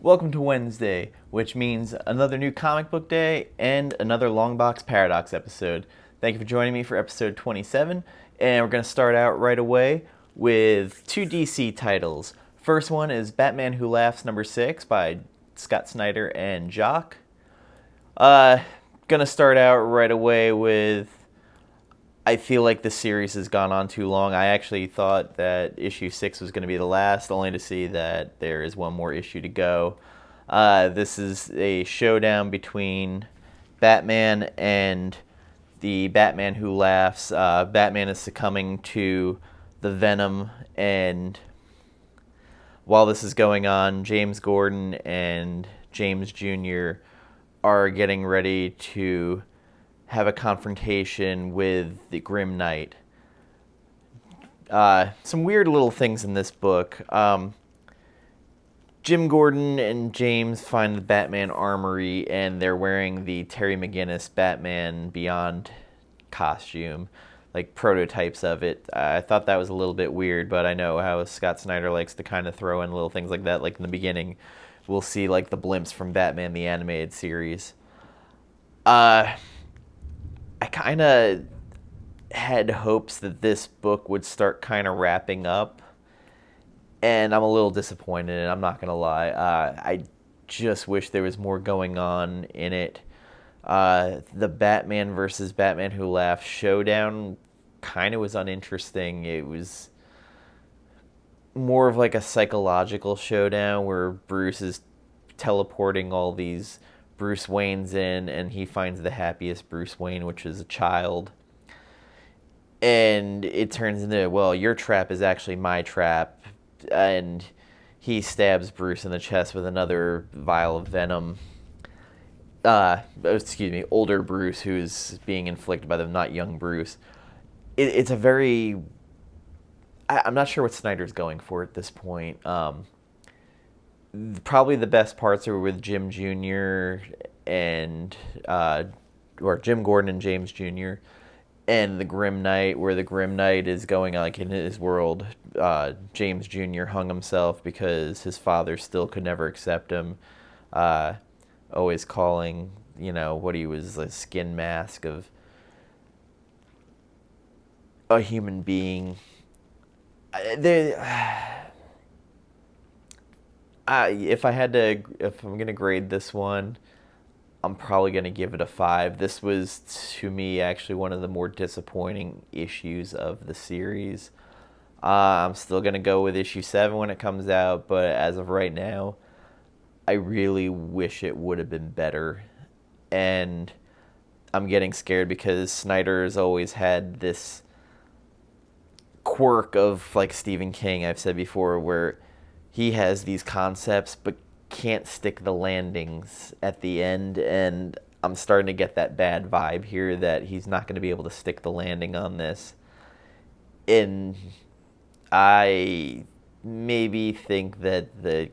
Welcome to Wednesday, which means another new comic book day and another Longbox Paradox episode. Thank you for joining me for episode 27, and we're going to start out right away with two DC titles. First one is Batman Who Laughs number 6 by Scott Snyder and Jock. Gonna start out right away with I feel like the series has gone on too long. I actually thought that issue 6 was going to be the last, only to see that there is one more issue to go. This is a showdown between Batman and the Batman Who Laughs. Batman is succumbing to the venom, and while this is going on, James Gordon and James Jr. are getting ready to have a confrontation with the Grim Knight. Some weird little things in this book. Jim Gordon and James find the Batman armory, and they're wearing the Terry McGinnis Batman Beyond costume, like prototypes of it. I thought that was a little bit weird, but I know how Scott Snyder likes to kind of throw in little things like that. Like in the beginning, we'll see like the blimps from Batman the Animated Series. I kind of had hopes that this book would start kind of wrapping up, and I'm a little disappointed, and I'm not going to lie. I just wish there was more going on in it. The Batman versus Batman Who Laughs showdown kind of was uninteresting. It was more of like a psychological showdown where Bruce is teleporting all these Bruce Wayne's in, and he finds the happiest Bruce Wayne, which is a child. And it turns into, well, your trap is actually my trap. And he stabs Bruce in the chest with another vial of venom. Older Bruce, who's being inflicted by them, not young Bruce. It's a very... I'm not sure what Snyder's going for at this point. Probably the best parts are with Jim Jr. and or Jim Gordon and James Jr. and the Grim Knight, where the Grim Knight is going like in his world. James Jr. hung himself because his father still could never accept him. Always calling, what he was, a skin mask of a human being. If I'm gonna grade this one, I'm probably gonna give it a 5. This was, to me, actually one of the more disappointing issues of the series. I'm still gonna go with issue 7 when it comes out, but as of right now, I really wish it would have been better. And I'm getting scared because Snyder has always had this quirk of, like Stephen King, I've said before, where he has these concepts but can't stick the landings at the end, and I'm starting to get that bad vibe here that he's not going to be able to stick the landing on this. And I maybe think that the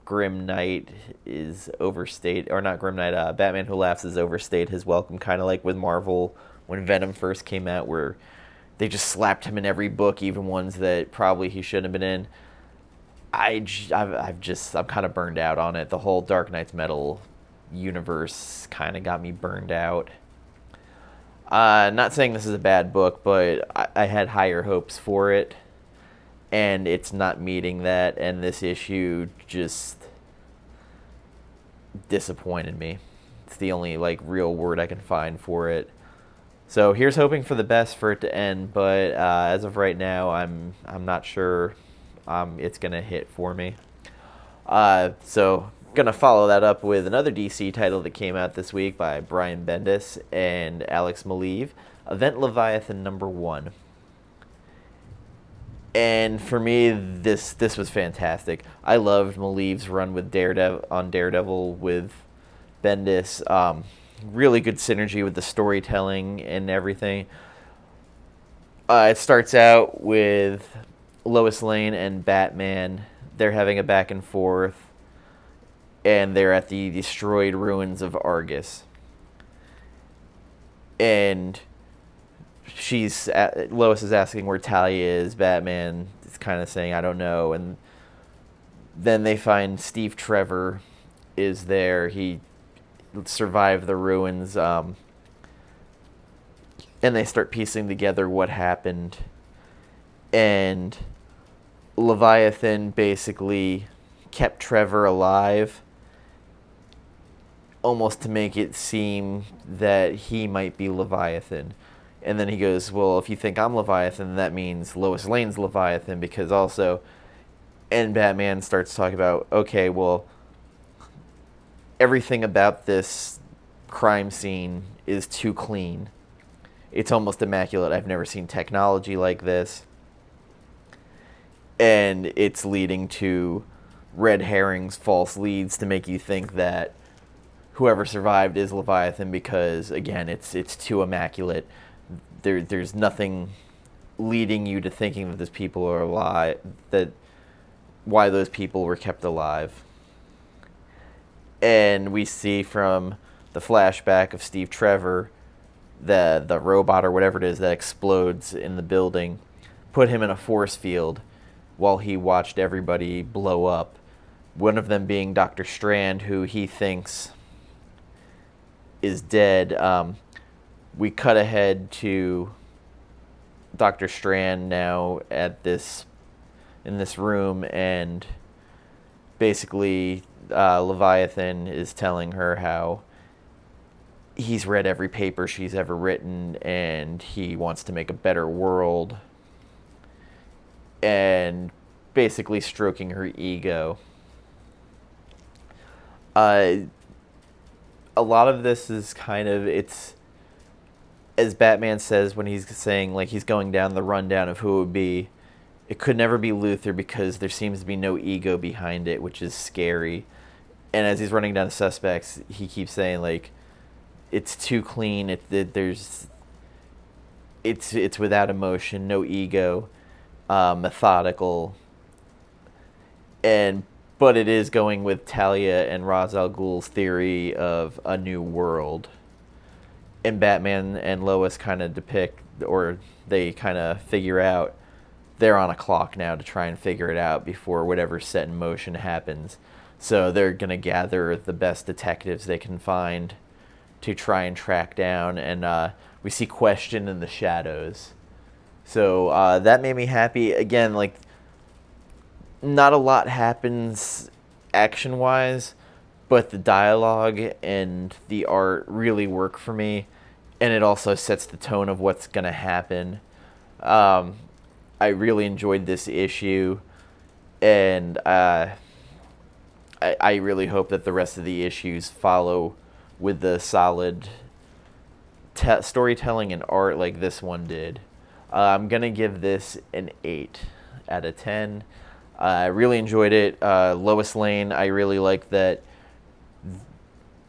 Grim Knight is overstated, or not Grim Knight, Batman Who Laughs is overstayed his welcome, kind of like with Marvel when Venom first came out, where they just slapped him in every book, even ones that probably he shouldn't have been in. I'm kind of burned out on it. The whole Dark Knight's Metal universe kind of got me burned out. Not saying this is a bad book, but I had higher hopes for it, and it's not meeting that, and this issue just disappointed me. It's the only real word I can find for it. So here's hoping for the best for it to end, but as of right now, I'm not sure it's going to hit for me. So going to follow that up with another DC title that came out this week by Brian Bendis and Alex Maleev, Event Leviathan number 1. And for me, this was fantastic. I loved Maleev's run with Daredevil with Bendis. Really good synergy with the storytelling and everything. It starts out with Lois Lane and Batman. They're having a back and forth, and they're at the destroyed ruins of Argus. And Lois is asking where Talia is. Batman is kind of saying, I don't know. And Then they find Steve Trevor is there. He survived the ruins, and they start piecing together what happened. And Leviathan basically kept Trevor alive, almost to make it seem that he might be Leviathan. And then he goes, well, if you think I'm Leviathan, that means Lois Lane's Leviathan, because also... And Batman starts talking about, okay, well, everything about this crime scene is too clean. It's almost immaculate. I've never seen technology like this. And it's leading to red herrings, false leads to make you think that whoever survived is Leviathan because, again, it's too immaculate. There's nothing leading you to thinking that those people are alive, that why those people were kept alive. And we see from the flashback of Steve Trevor, the robot or whatever it is that explodes in the building, put him in a force field while he watched everybody blow up. One of them being Dr. Strand, who he thinks is dead. We cut ahead to Dr. Strand now in this room, and basically Leviathan is telling her how he's read every paper she's ever written and he wants to make a better world, and basically stroking her ego. A lot of this is kind of, it's, as Batman says when he's saying, like, he's going down the rundown of who it would be, it could never be Luthor because there seems to be no ego behind it, which is scary. And as he's running down the suspects, he keeps saying, like, it's too clean, it's without emotion, no ego, methodical, but it is going with Talia and Ra's al Ghul's theory of a new world. And Batman and Lois kind of depict, or they kind of figure out, they're on a clock now to try and figure it out before whatever's set in motion happens. So they're going to gather the best detectives they can find to try and track down. And we see Question in the shadows. So that made me happy. Again, like, not a lot happens action-wise, but the dialogue and the art really work for me. And it also sets the tone of what's going to happen. I really enjoyed this issue, and I really hope that the rest of the issues follow with the solid storytelling and art like this one did. I'm going to give this an 8 out of 10. I really enjoyed it. Lois Lane, I really like that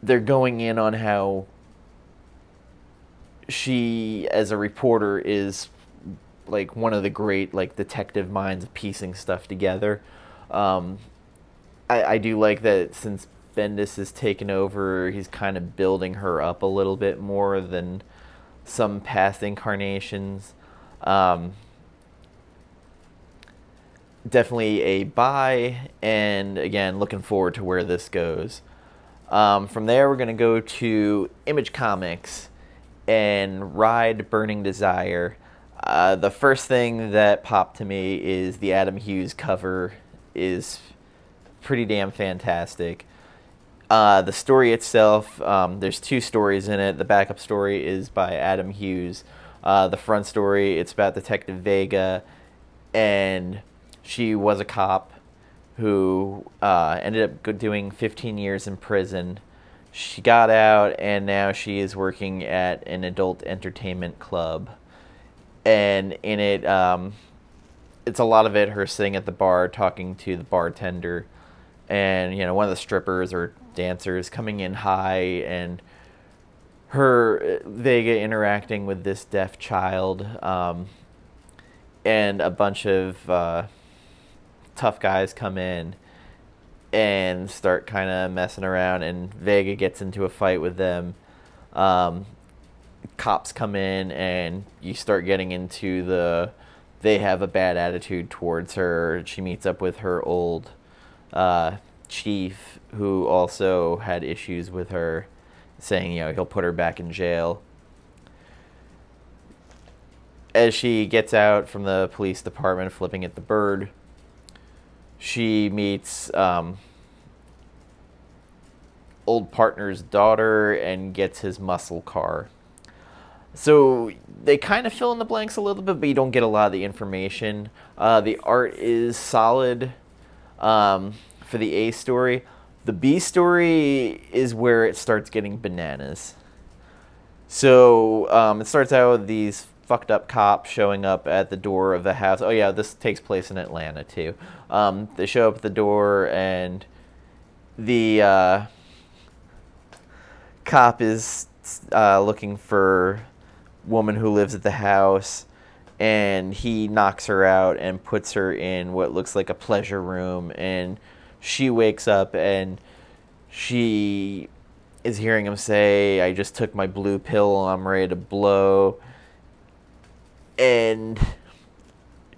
they're going in on how she, as a reporter, is like one of the great, like, detective minds of piecing stuff together. I do like that since Bendis has taken over, he's kind of building her up a little bit more than some past incarnations. Definitely a buy, and again, looking forward to where this goes. From there, we're going to go to Image Comics and Ride Burning Desire. The first thing that popped to me is the Adam Hughes cover is pretty damn fantastic. The story itself, there's 2 stories in it. The backup story is by Adam Hughes. The front story, it's about Detective Vega, and she was a cop who ended up doing 15 years in prison. She got out, and now she is working at an adult entertainment club. And in it, it's a lot of it her sitting at the bar talking to the bartender, and, you know, one of the strippers or dancers coming in high, and her, Vega, interacting with this deaf child, and a bunch of tough guys come in and start kind of messing around, and Vega gets into a fight with them. Cops come in, and you start getting into they have a bad attitude towards her. She meets up with her old chief who also had issues with her, saying, he'll put her back in jail. As she gets out from the police department, flipping at the bird, she meets old partner's daughter and gets his muscle car. So they kind of fill in the blanks a little bit, but you don't get a lot of the information. The art is solid for the A story. The B story is where it starts getting bananas. So it starts out with these fucked up cops showing up at the door of the house. Oh yeah, this takes place in Atlanta too. They show up at the door and the cop is looking for woman who lives at the house, and he knocks her out and puts her in what looks like a pleasure room, and she wakes up and she is hearing him say, "I just took my blue pill, I'm ready to blow." And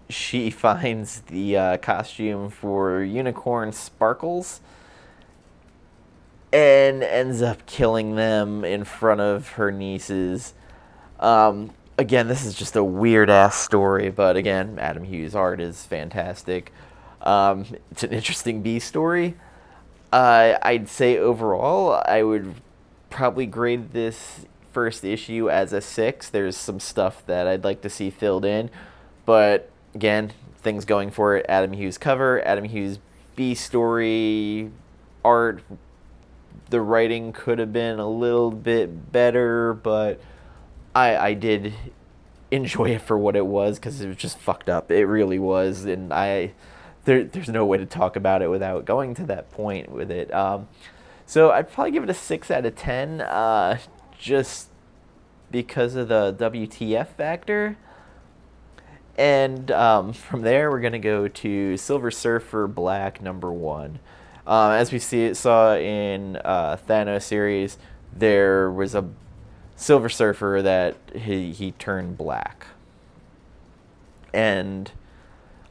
she finds the costume for Unicorn Sparkles and ends up killing them in front of her nieces. Again, this is just a weird-ass story, but again, Adam Hughes' art is fantastic. It's an interesting B story. I'd say overall, I would probably grade this first issue as a 6. There's some stuff that I'd like to see filled in, but again, things going for it. Adam Hughes cover, Adam Hughes B story, art. The writing could have been a little bit better, but I did enjoy it for what it was, because it was just fucked up. It really was, and there's no way to talk about it without going to that point with it. So I'd probably give it a 6 out of 10, just because of the WTF factor. And from there, we're going to go to Silver Surfer Black #1. As we saw in Thanos series, there was a Silver Surfer that he turned black. And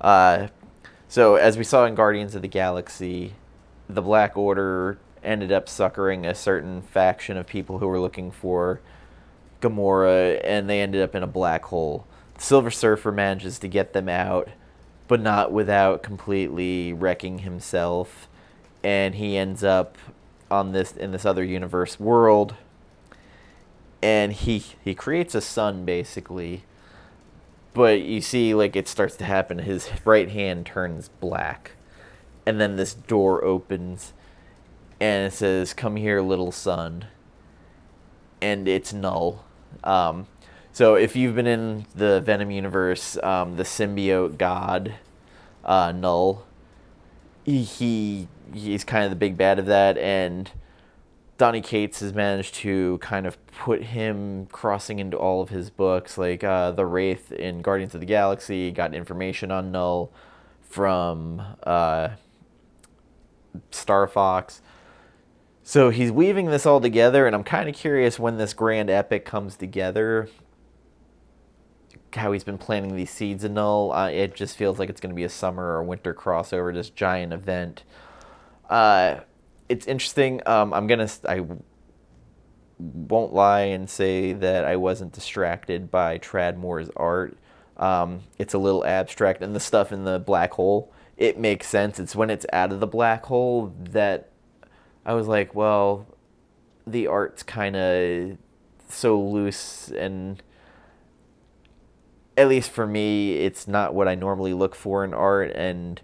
so as we saw in Guardians of the Galaxy, the Black Order ended up suckering a certain faction of people who were looking for Gamora, and they ended up in a black hole. Silver Surfer manages to get them out, but not without completely wrecking himself, and he ends up in this other universe world, and he creates a sun, basically. But you see, like, it starts to happen. His right hand turns black, and then this door opens, and it says, "Come here, little son," and it's Null. So if you've been in the Venom universe, the symbiote god, Null, he's kind of the big bad of that, and Donny Cates has managed to kind of put him crossing into all of his books. Like the Wraith in Guardians of the Galaxy got information on Null from Star Fox. So he's weaving this all together, and I'm kind of curious when this grand epic comes together, how he's been planting these seeds in Null. It just feels like it's going to be a summer or winter crossover, this giant event. It's interesting. I won't lie and say that I wasn't distracted by Tradmore's art. It's a little abstract, and the stuff in the black hole, it makes sense. It's when it's out of the black hole that I was like, well, the art's kind of so loose, and at least for me, it's not what I normally look for in art, and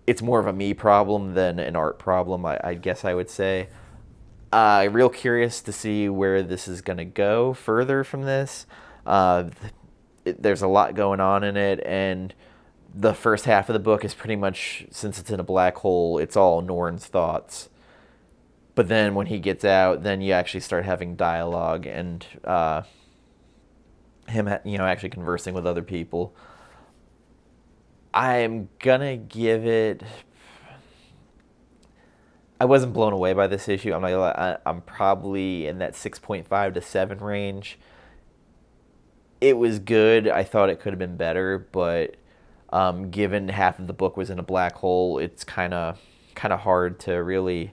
it's more of a me problem than an art problem, I guess I would say. Real curious to see where this is going to go further from this. There's a lot going on in it, and the first half of the book is pretty much, since it's in a black hole, it's all Norn's thoughts. But then when he gets out, then you actually start having dialogue and him, actually conversing with other people. I'm gonna give it. I wasn't blown away by this issue. I'm probably in that 6.5 to 7 range. It was good. I thought it could have been better, but given half of the book was in a black hole, it's kind of kind of hard to really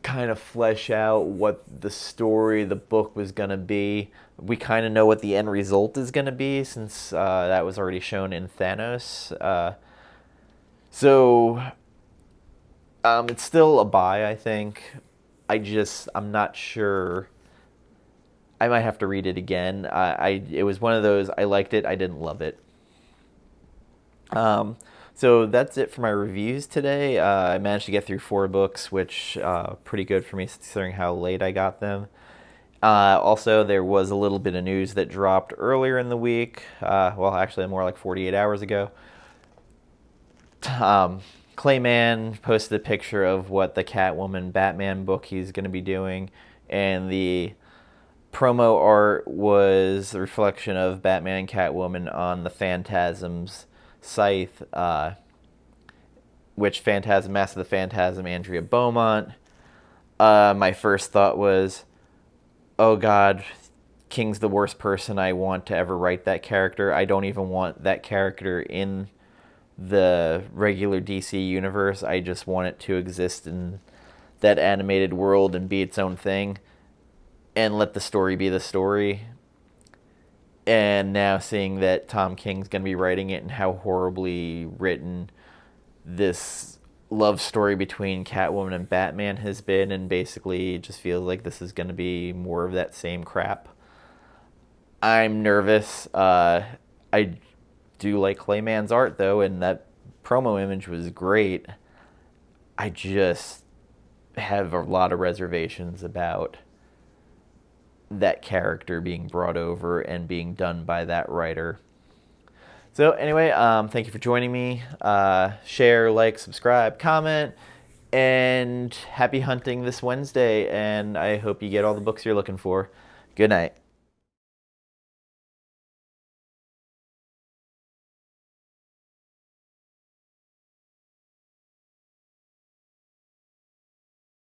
kind of flesh out what the story, the book was going to be. We kind of know what the end result is going to be since that was already shown in Thanos. It's still a buy, I think. I'm not sure. I might have to read it again. It was one of those, I liked it, I didn't love it. So that's it for my reviews today. I managed to get through 4 books, which pretty good for me considering how late I got them. Also, there was a little bit of news that dropped earlier in the week. Well, actually, more like 48 hours ago. Clayman posted a picture of what the Catwoman Batman book he's going to be doing, and the promo art was a reflection of Batman and Catwoman on the Phantasm's scythe, which Phantasm, Master of the Phantasm, Andrea Beaumont. My first thought was, oh God, King's the worst person I want to ever write that character. I don't even want that character in the regular DC universe. I just want it to exist in that animated world and be its own thing and let the story be the story. And now seeing that Tom King's going to be writing it and how horribly written this love story between Catwoman and Batman has been, and basically it just feels like this is going to be more of that same crap. I'm nervous. I do like Clayman's art, though, and that promo image was great. I just have a lot of reservations about that character being brought over and being done by that writer. So anyway, thank you for joining me. Share, like, subscribe, comment, and happy hunting this Wednesday, and I hope you get all the books you're looking for. Good night.